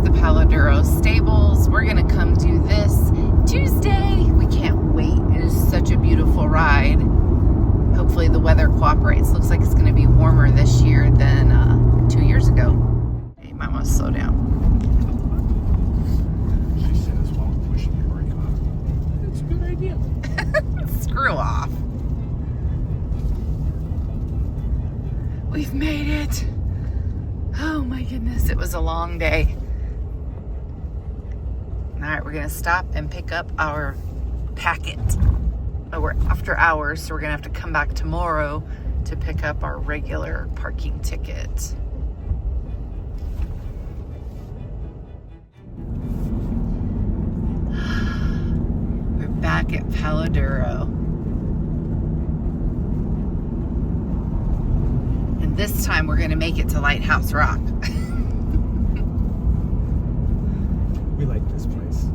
Here's the Palo Duro stables. We're gonna come do this Tuesday. We can't wait. It is such a beautiful ride. Hopefully the weather cooperates. Looks like it's gonna be warmer this year than 2 years ago. You might want to slow down. She says while pushing the brake on. It's a good idea. Screw off. We've made it. Oh my goodness, it was a long day. All right, we're gonna stop and pick up our packet. Oh, we're after hours, so we're gonna have to come back tomorrow to pick up our regular parking ticket. We're back at Palo Duro. And this time we're gonna make it to Lighthouse Rock. We like this place.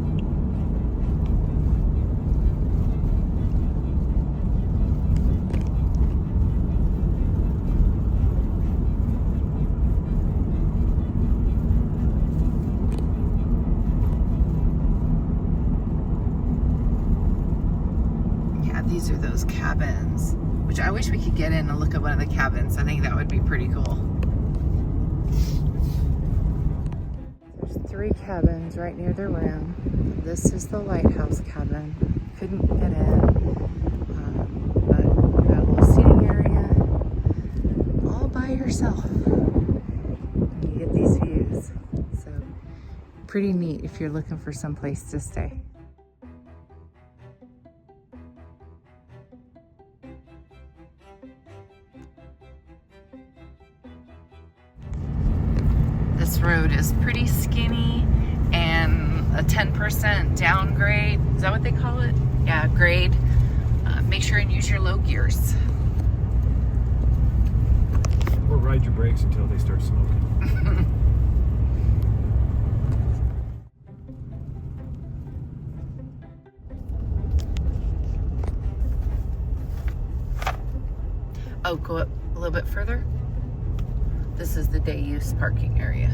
Yeah, these are those cabins, which I wish we could get in and look at one of the cabins. I think that would be pretty cool. There's 3 cabins right near the room. This is the lighthouse cabin. Couldn't get in, but you got a little seating area all by yourself. You get these views. So pretty neat if you're looking for some place to stay. This road is pretty skinny and a 10% downgrade. Is that what they call it? Yeah, grade. Make sure and use your low gears. Or ride your brakes until they start smoking. Oh, go up a little bit further. This is the day use parking area.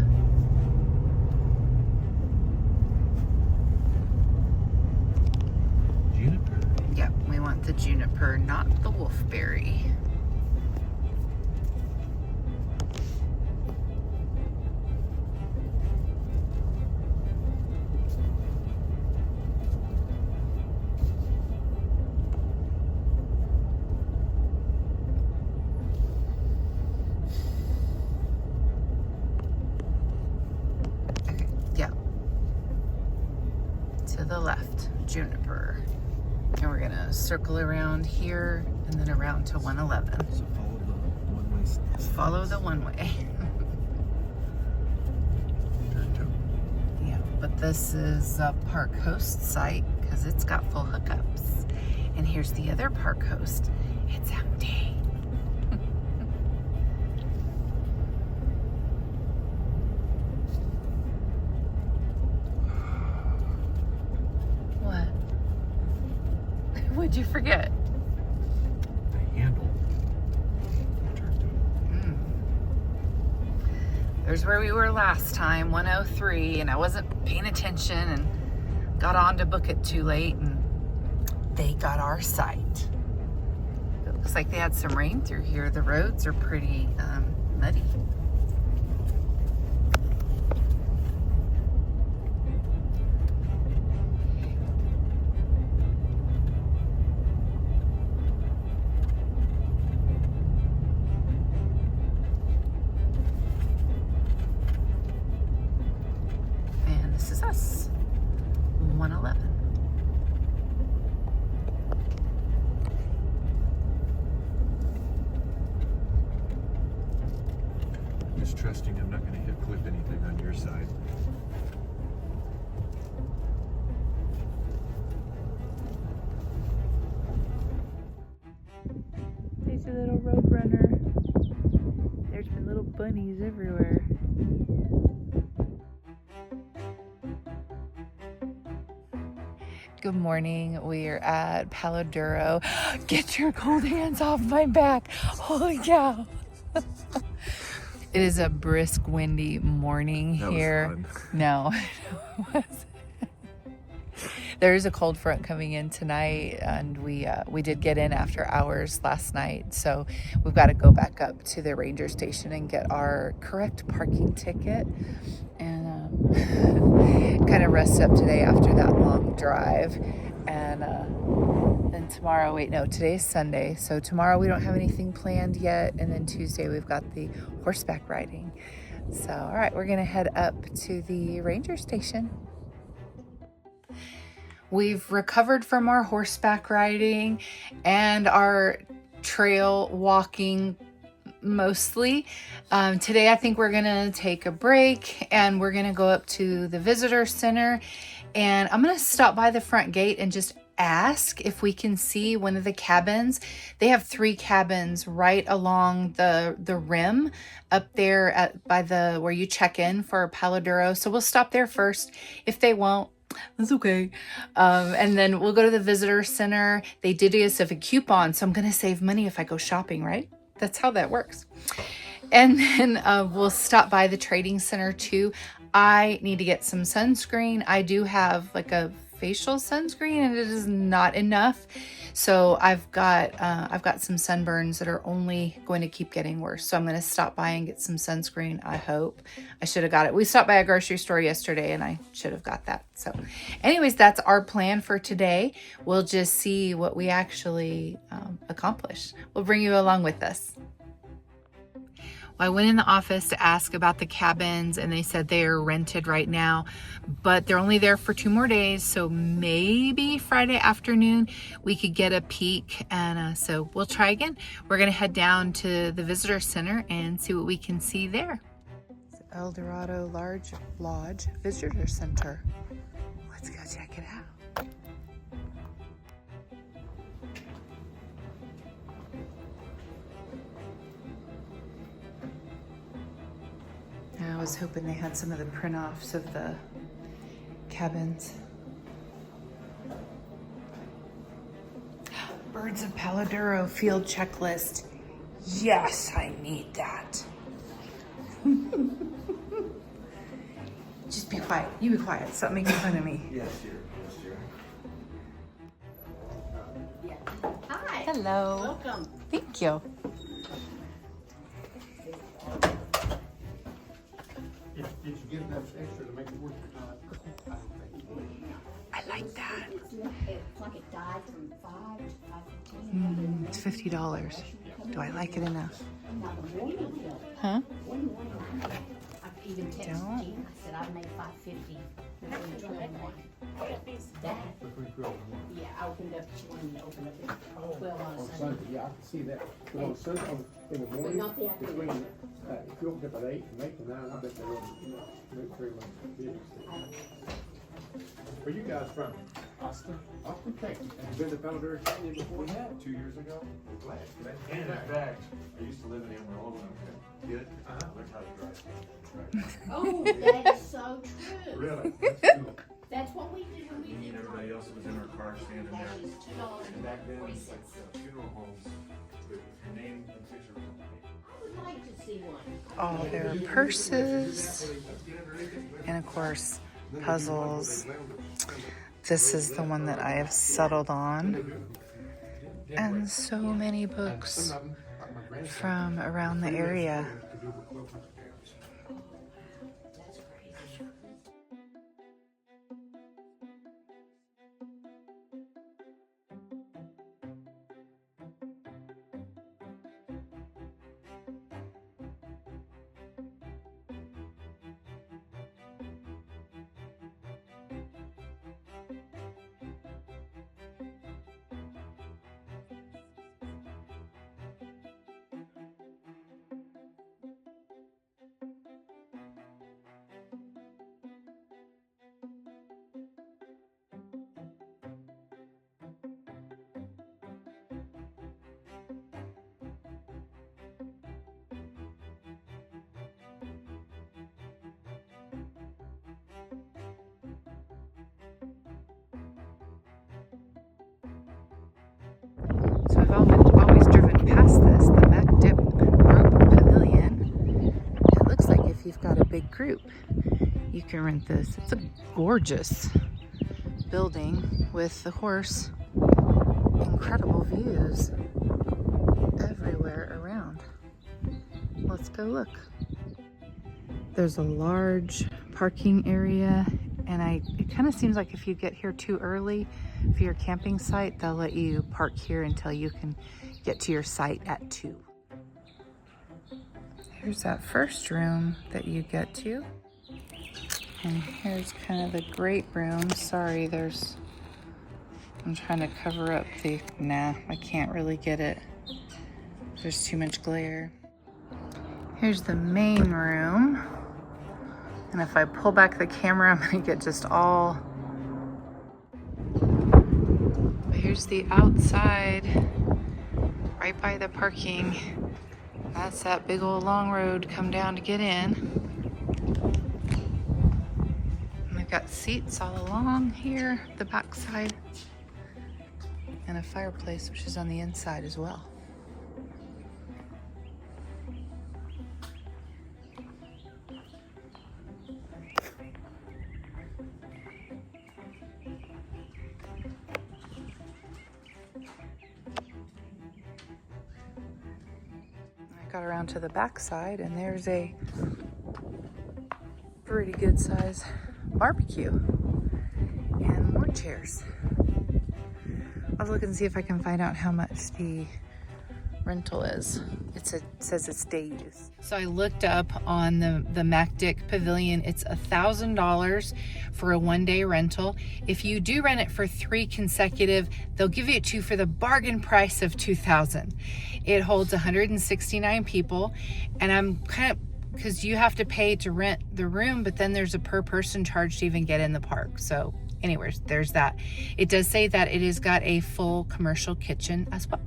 Juniper. Yep, we want the juniper, not the wolfberry. To the left, juniper. And we're gonna circle around here and then around to 111. So follow the one-way. Follow the one-way. Yeah, but this is a park host site because it's got full hookups. And here's the other park host. It's empty. What'd you forget? The handle. There's where we were last time, 103, and I wasn't paying attention and got on to book it too late, and they got our site. It looks like they had some rain through here. The roads are pretty muddy. This is us, 111. I'm just trusting I'm not going to hit clip anything on your side. There's a little road runner. There's been little bunnies everywhere. Good morning. We are at Palo Duro. Get your cold hands off my back. Holy cow. It is a brisk, windy morning That was here. fun. No, it wasn't. There is a cold front coming in tonight, and we did get in after hours last night, so we've got to go back up to the ranger station and get our correct parking ticket, and kind of rest up today after that long drive, and then tomorrow. Wait, no, today's Sunday, so tomorrow we don't have anything planned yet, and then Tuesday we've got the horseback riding. So, all right, we're gonna head up to the ranger station. We've recovered from our horseback riding and our trail walking mostly. Today I think we're gonna take a break and we're gonna go up to the visitor center, and I'm gonna stop by the front gate and just ask if we can see one of the cabins. They have 3 cabins right along the rim up there by the where you check in for Palo Duro. So we'll stop there first. If they won't, that's okay. And then we'll go to the visitor center. They did us a coupon, so I'm gonna save money if I go shopping, right? That's how that works. And then we'll stop by the trading center too. I need to get some sunscreen. I do have like a facial sunscreen and it is not enough. So I've got some sunburns that are only going to keep getting worse. So I'm going to stop by and get some sunscreen. I hope. I should have got it. We stopped by a grocery store yesterday and I should have got that. So anyways, that's our plan for today. We'll just see what we actually accomplish. We'll bring you along with us. I went in the office to ask about the cabins and they said they are rented right now, but they're only there for 2 more days. So maybe Friday afternoon we could get a peek, and so we'll try again. We're gonna head down to the visitor center and see what we can see there. It's El Dorado Lodge Visitor Center. Let's go check it out. I was hoping they had some of the print-offs of the cabins. Birds of Palo Duro field checklist. Yes, I need that. Just be quiet. You be quiet. Stop making fun of me. Yes, dear. Yes, dear. Hi. Hello. Welcome. Thank you. Did you get enough extra to make it worth your time? I like that. It's like it died from 5 to 5:15. It's $50. Do I like it enough? Now the morning bill. Huh? One morning I even texted Don't. Jean. I said I'd make $5.50 between 12 and 1. That, yeah, I opened up. She wanted me to open up at 12 on On Sunday. Sunday, yeah, I can see that. But on Sunday, in the morning, not the afternoon. between, if you open up at 8 and 8 to 9, I bet they're running, very much business. Where you guys from? Austin? Austin, Texas. Have you been to Palo Duro Canyon before? We had 2 years ago. We're glad. And in fact, I used to live in Amarillo when I was a kid. I learned how to drive. Oh, that is so true. Really? That's cool. That's what we did when we Me did. and everybody else was in our car standing there. That is And back then, it was like $2.40. funeral homes with your name and picture. I would like to see one. All their purses, and of course, puzzles. This is the one that I have settled on. And so many books from around the area. So I've always driven past this, the Mack Dick Pavilion. big group, you can rent this. It's a gorgeous building with the horse. Incredible views everywhere around. Let's go look. There's a large parking area, and it kind of seems like if you get here too early for your camping site, they'll let you park here until you can get to your site at 2. Here's that first room that you get to. And here's kind of the great room. Sorry, I'm trying to cover up I can't really get it. There's too much glare. Here's the main room. And if I pull back the camera, I'm gonna get just all. But here's the outside, right by the parking. That's that big old long road come down to get in. And they've got seats all along here, the back side, and a fireplace, which is on the inside as well. Got around to the back side, and there's a pretty good size barbecue and more chairs. I'll look and see if I can find out how much the rental is. It says it's day use. So I looked up on the Mack Dick pavilion. It's $1,000 for a 1-day rental. If you do rent it for 3 consecutive, they'll give it to you for the bargain price of $2,000. It holds 169 people, and I'm kind of, because you have to pay to rent the room, but then there's a per person charge to even get in the park. So anyways, there's that. It does say that it has got a full commercial kitchen as well.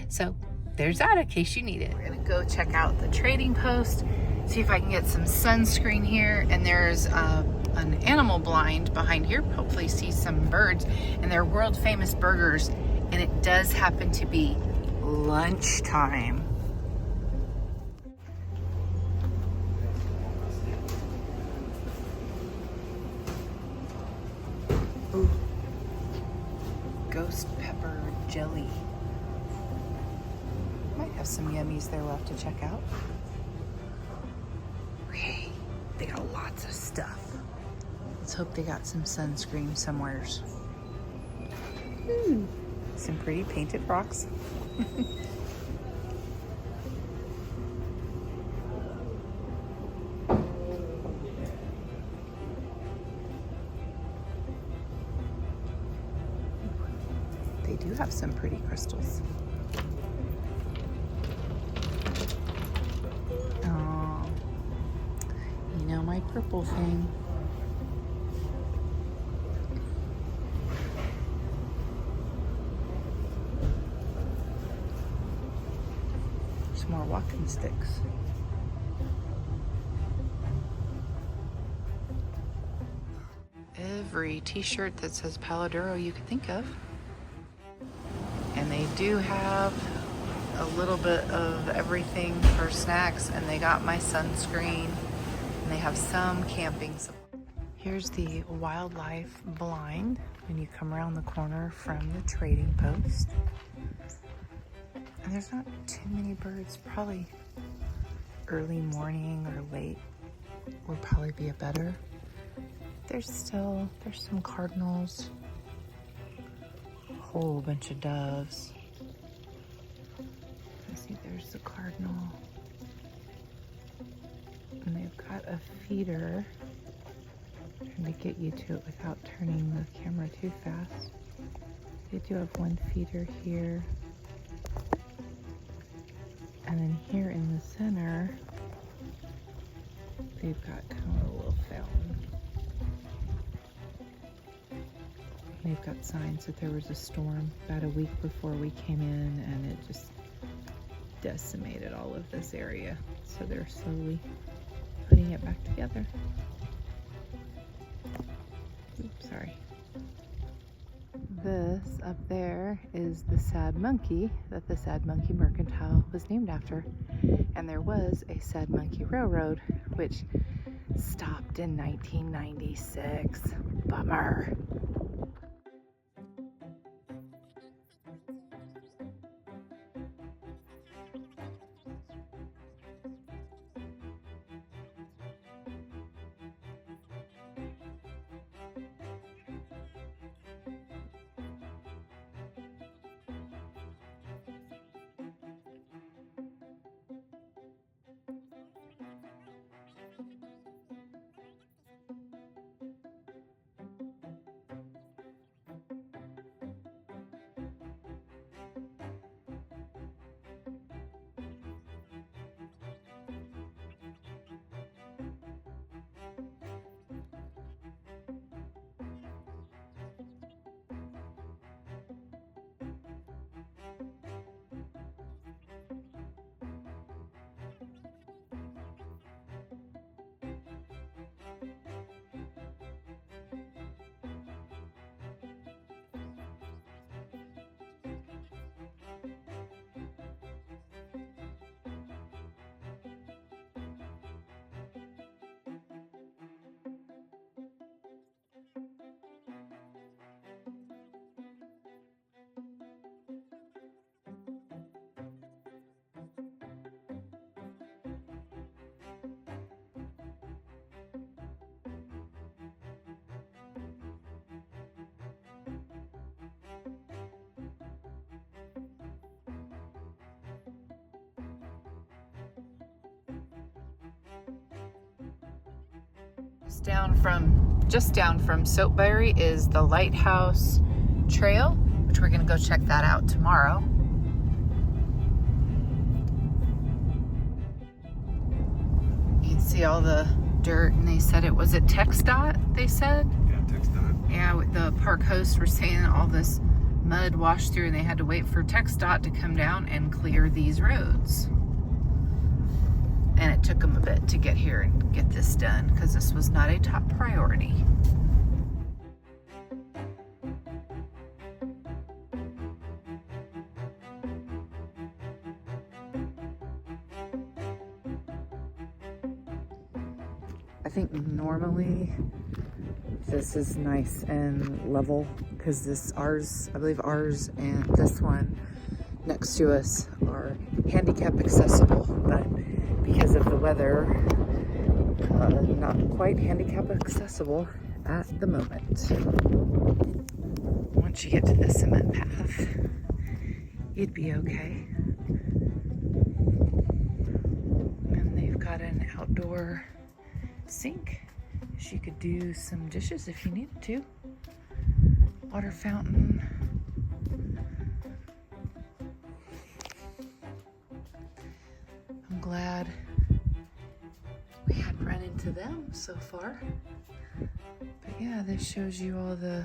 So there's that in case you need it. We're gonna go check out the trading post, see if I can get some sunscreen here. And there's an animal blind behind here. Hopefully see some birds, and they're world famous burgers. And it does happen to be lunchtime. Ooh. Ghost pepper jelly. Might have some yummies there we'll have to check out. Okay, they got lots of stuff. Let's hope they got some sunscreen somewheres. Some pretty painted rocks. They do have some pretty crystals. Oh, you know my purple thing. Some more walking sticks. Every t-shirt that says Palo Duro you could think of. And they do have a little bit of everything for snacks, and they got my sunscreen, and they have some camping supplies. Here's the wildlife blind when you come around the corner from the trading post. And there's not too many birds. Probably early morning or late would probably be a better. There's some cardinals, a whole bunch of doves. Let's see, there's the cardinal. And they've got a feeder. Trying to get you to it without turning the camera too fast. They do have one feeder here. And then here in the center, they've got kind of a little fountain. They've got signs that there was a storm about a week before we came in, and it just decimated all of this area. So they're slowly putting it back together. Oops, sorry. This up there is the Sad Monkey that the Sad Monkey Mercantile was named after. And there was a Sad Monkey Railroad, which Stopped in 1996. Bummer. Just down from Soapberry is the Lighthouse Trail, which we're gonna go check that out tomorrow. You can see all the dirt, and they said it was at TxDOT, they said? Yeah, TxDOT. Yeah, the park hosts were saying all this mud washed through and they had to wait for TxDOT to come down and clear these roads. And it took them a bit to get here and get this done because this was not a top priority. I think normally this is nice and level because I believe ours and this one next to us are handicap accessible, but because of the weather, not quite handicap accessible at the moment. Once you get to the cement path, you'd be okay. And they've got an outdoor sink, so you could do some dishes if you needed to. Water fountain. I'm glad we hadn't run into them so far. But yeah, this shows you all the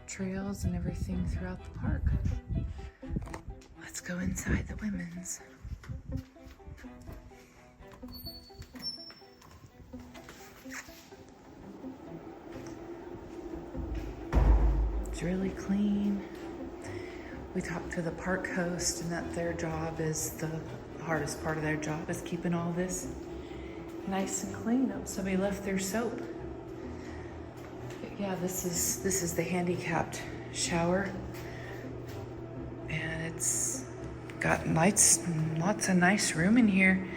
trails and everything throughout the park. Let's go inside the women's. It's really clean. We talked to the park host, and that their job is the hardest part of their job is keeping all this nice and clean. Oh, somebody left their soap. But yeah, this is the handicapped shower, and it's got lots of nice room in here.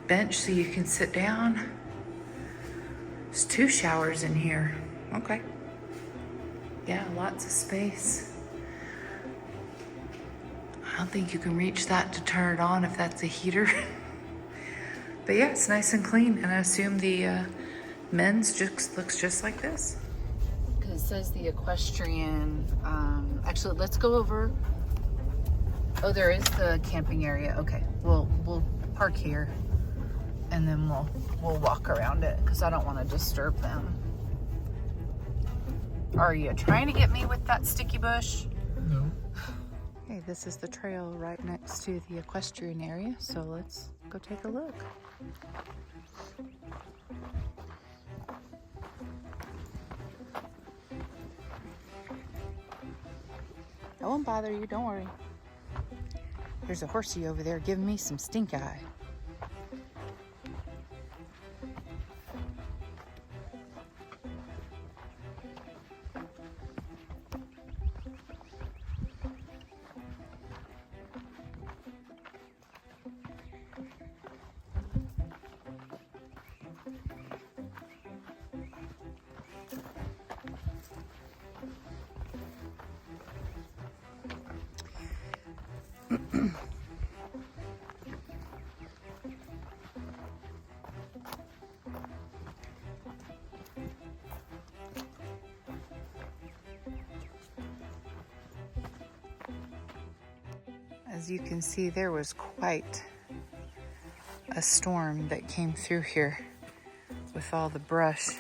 Bench so you can sit down. There's 2 showers in here. Okay. Yeah, lots of space. I don't think you can reach that to turn it on if that's a heater. But yeah, it's nice and clean, and I assume the men's just looks just like this. Because it says the Equestrian. Actually, let's go over. Oh, there is the camping area. Okay, we'll park here, and then we'll walk around it because I don't want to disturb them. Are you trying to get me with that sticky bush? No. Okay, this is the trail right next to the equestrian area, so let's go take a look. I won't bother you, don't worry. There's a horsey over there giving me some stink eye. As you can see, there was quite a storm that came through here with all the brush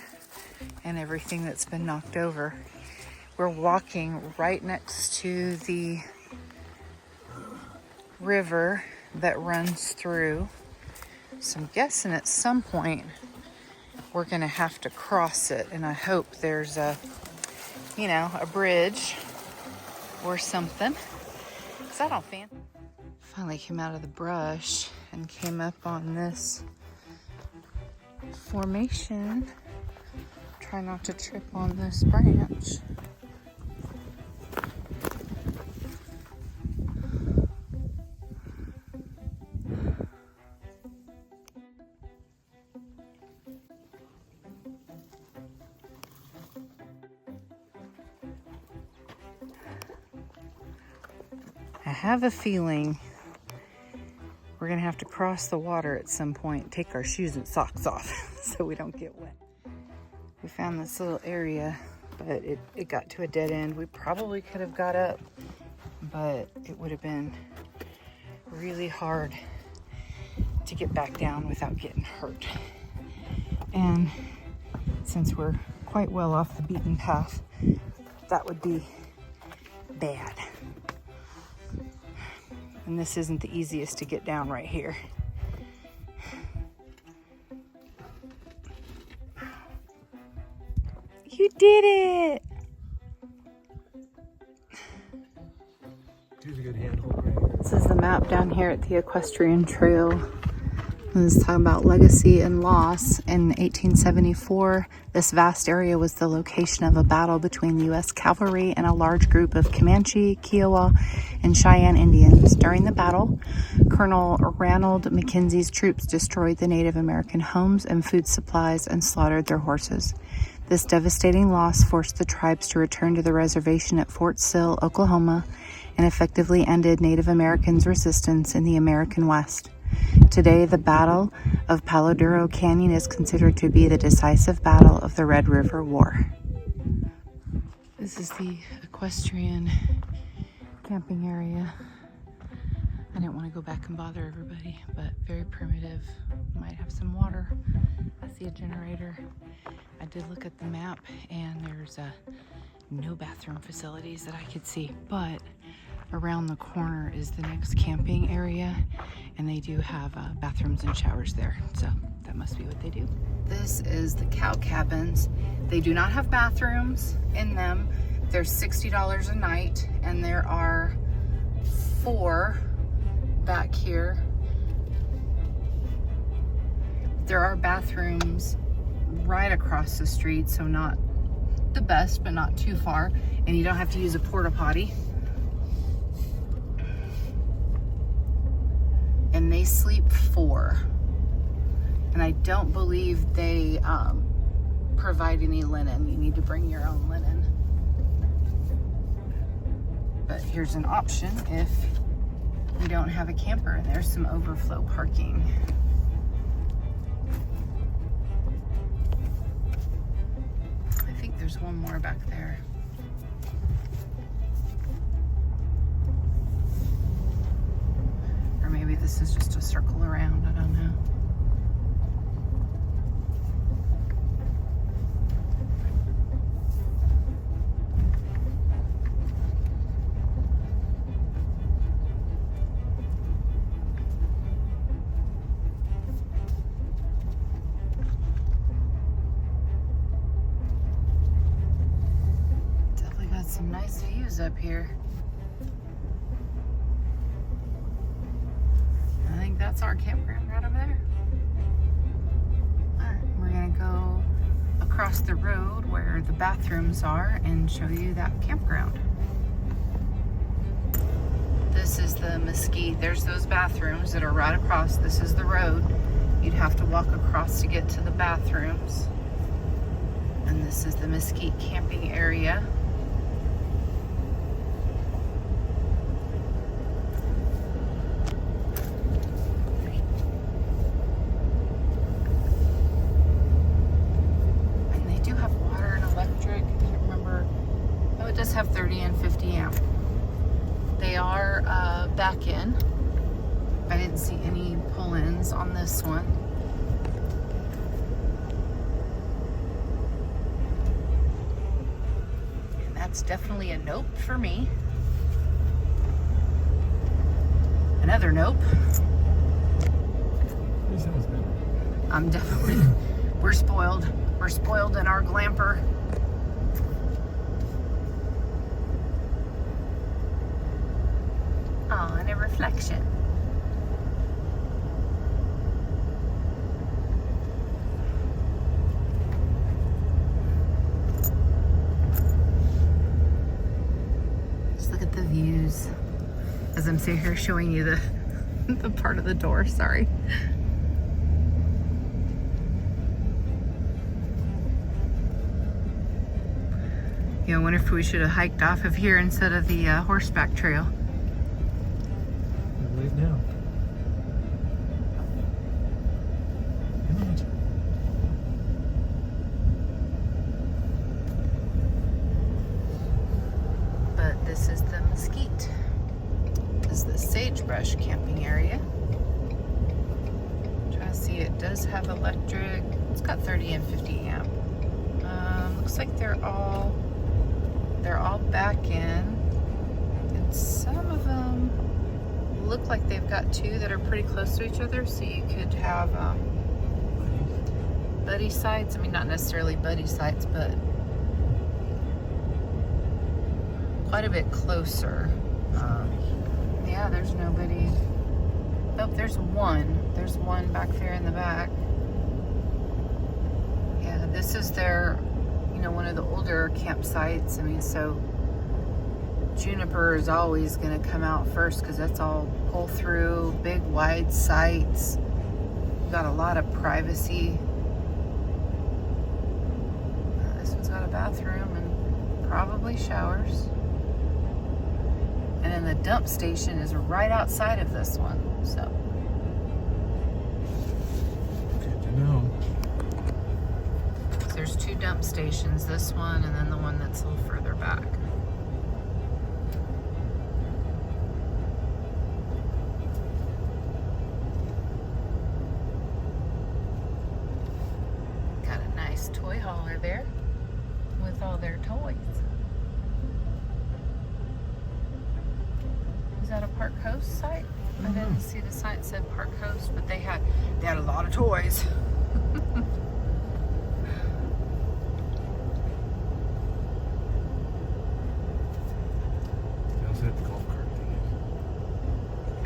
and everything that's been knocked over. We're walking right next to the river that runs through. So I'm guessing at some point we're gonna have to cross it, and I hope there's a bridge or something, because I don't fancy. Finally came out of the brush and came up on this formation. Try not to trip on this branch. I have a feeling we're gonna have to cross the water at some point, take our shoes and socks off so we don't get wet. We found this little area, but it got to a dead end. We probably could have got up, but it would have been really hard to get back down without getting hurt. And since we're quite well off the beaten path, that would be bad. And this isn't the easiest to get down right here. You did it! Here's a good handhold right here. This is the map down here at the Equestrian Trail. This is talking about legacy and loss. In 1874, this vast area was the location of a battle between the U.S. cavalry and a large group of Comanche, Kiowa, and Cheyenne Indians. During the battle, Colonel Ranald Mackenzie's troops destroyed the Native American homes and food supplies and slaughtered their horses. This devastating loss forced the tribes to return to the reservation at Fort Sill, Oklahoma, and effectively ended Native Americans' resistance in the American West. Today, the Battle of Palo Duro Canyon is considered to be the decisive battle of the Red River War. This is the Equestrian camping area. I didn't want to go back and bother everybody, but very primitive. Might have some water. I see a generator. I did look at the map, and there's no bathroom facilities that I could see, but around the corner is the next camping area, and they do have bathrooms and showers there, so that must be what they do. This is the cow cabins. They do not have bathrooms in them. They're $60 a night, and there are 4 back here. There are bathrooms right across the street, so not the best, but not too far, and you don't have to use a porta potty. And they sleep 4, and I don't believe they provide any linen. You need to bring your own linen, but here's an option if you don't have a camper, and there's some overflow parking. I think there's one more back there. Or maybe this is just a circle around, I don't know. Definitely got some nice views up here. I think that's our campground right over there. Alright, we're gonna go across the road where the bathrooms are and show you that campground. This is the mesquite. There's those bathrooms that are right across. This is the road. You'd have to walk across to get to the bathrooms. And this is the mesquite camping area. Have 30 and 50 amp. They are their back in. I didn't see any pull-ins on this one. And that's definitely a nope for me. Another nope. I'm definitely, we're spoiled. We're spoiled in our glamper. Oh, and a reflection. Just look at the views. As I'm sitting here showing you the the part of the door, sorry. Yeah, I wonder if we should have hiked off of here instead of the horseback trail. Late now. But this is the mesquite. This is the sagebrush camping area. Try to see, it does have electric. It's got 30 and 50 amp. Looks like they're all back in, and some of them look like they've got two that are pretty close to each other, so you could have buddy sites. I mean, not necessarily buddy sites, but quite a bit closer. Yeah, there's nobody. Oh, there's one. There's one back there in the back. Yeah, this is their, you know, one of the older campsites. I mean, so juniper is always going to come out first because that's all pull through, big wide sites. Got a lot of privacy. This one's got a bathroom and probably showers. And then the dump station is right outside of this one, so. Good to know. So there's two dump stations, this one and then the one that's a little further back. Got a nice toy hauler there with all their toys. Is that a Park Coast site? I didn't see the sign that said Park Coast, but they had a lot of toys. How's that golf cart thing?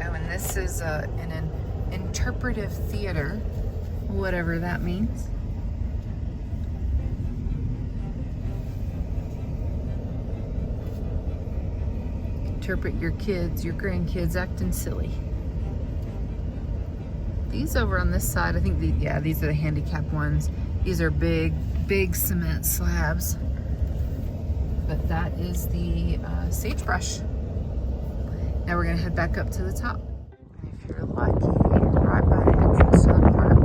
Oh, and this is an interpretive theater, whatever that means. Interpret your kids, your grandkids acting silly. These over on this side, I think, these are the handicap ones. These are big cement slabs. But that is the sagebrush. Now we're gonna head back up to the top. And if you're lucky, right by the entrance to the park,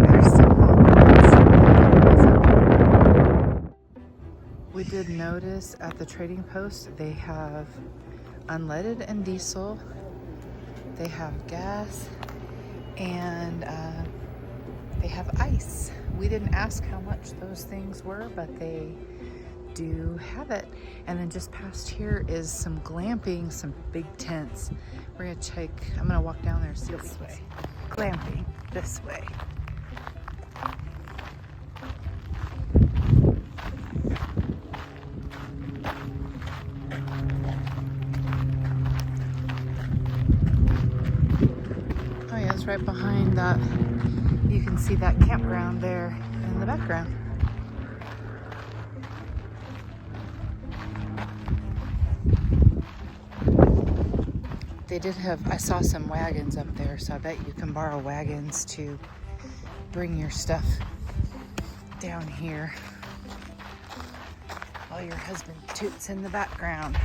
there's some homes. We did notice at the trading post they have unleaded and diesel, they have gas, and they have ice. We didn't ask how much those things were, but they do have it. And then just past here is some glamping, some big tents. We're gonna check, I'm gonna walk down there and see this way. Glamping, this way. Right behind that, you can see that campground there in the background. They did have, I saw some wagons up there, so I bet you can borrow wagons to bring your stuff down here while your husband toots in the background.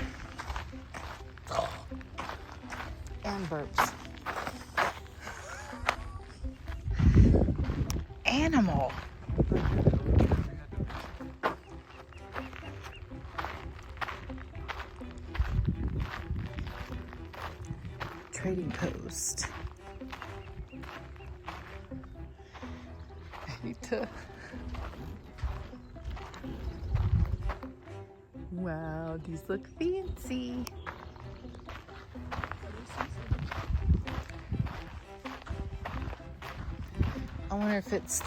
And burps. Animal. trading post. Wow, these look fancy. I wonder if it's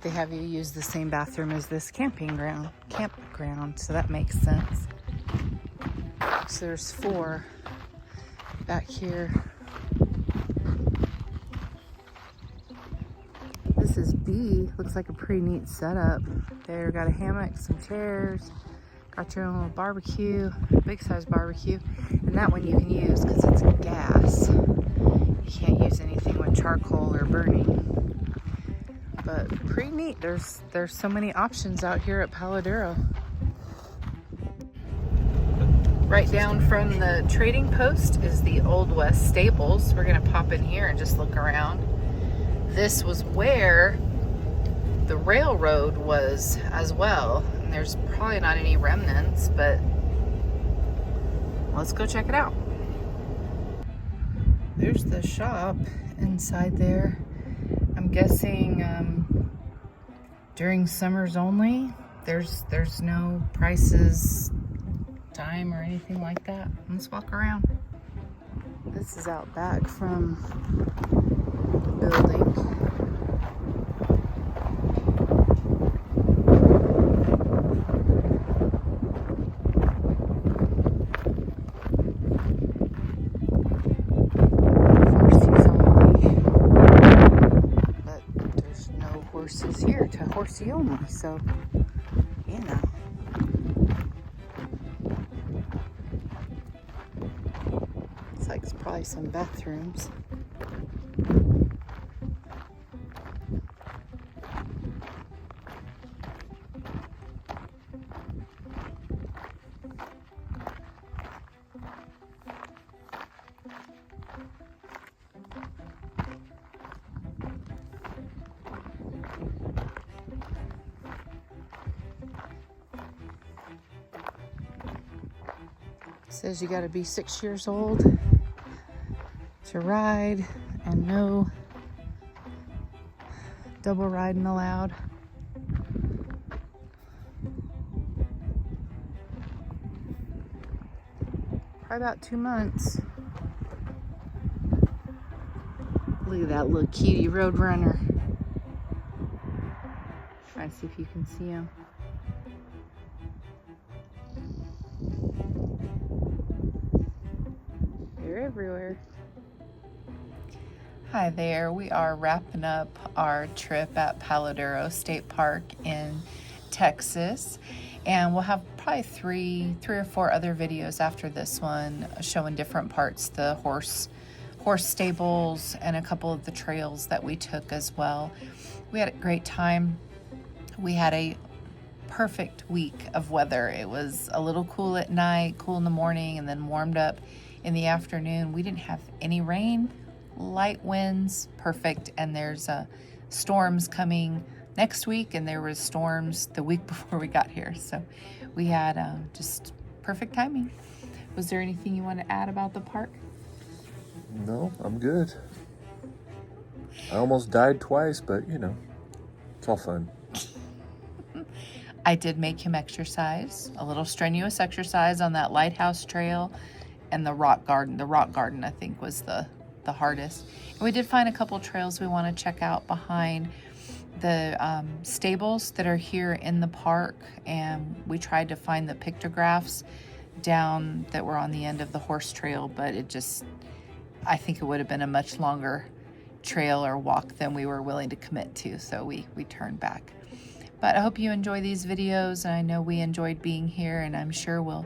they have you use the same bathroom as this campground, so that makes sense. So there's 4 back here. This is B. Looks like a pretty neat setup. There, got a hammock, some chairs, got your own little barbecue, big size barbecue. And that one you can use because it's gas. You can't use anything with charcoal or burning. But pretty neat. There's so many options out here at Palo Duro. Right down from the trading post is the Old West Stables. We're gonna pop in here and just look around. This was where the railroad was as well. And there's probably not any remnants, but let's go check it out. There's the shop inside there. I'm guessing during summers only. There's no prices, time, or anything like that. Let's walk around. This is out back from the building. Horses here to horsey only, so you know. Looks like it's probably some bathrooms. Says you got to be 6 years old to ride, and no double riding allowed. Probably about 2 months. Look at that little cutie road runner. Try to see if you can see him. Everywhere. Hi there, we are wrapping up our trip at Palo Duro State Park in Texas, and we'll have probably three or four other videos after this one showing different parts, the horse stables and a couple of the trails that we took as well. We had a great time. We had a perfect week of weather. It was a little cool at night, cool in the morning, and then warmed up in the afternoon. We didn't have any rain, light winds, perfect. And there's storms coming next week, and there was storms the week before we got here. So we had just perfect timing. Was there anything you want to add about the park? No, I'm good. I almost died twice, but you know, it's all fun. I did make him exercise, a little strenuous exercise on that lighthouse trail and the rock garden. The rock garden, I think, was the hardest. And we did find a couple trails we want to check out behind the stables that are here in the park, and we tried to find the pictographs down that were on the end of the horse trail, but it just, I think it would have been a much longer trail or walk than we were willing to commit to, so we turned back. But I hope you enjoy these videos, and I know we enjoyed being here, and I'm sure we'll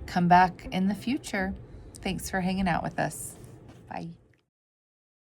come back in the future. Thanks for hanging out with us. Bye.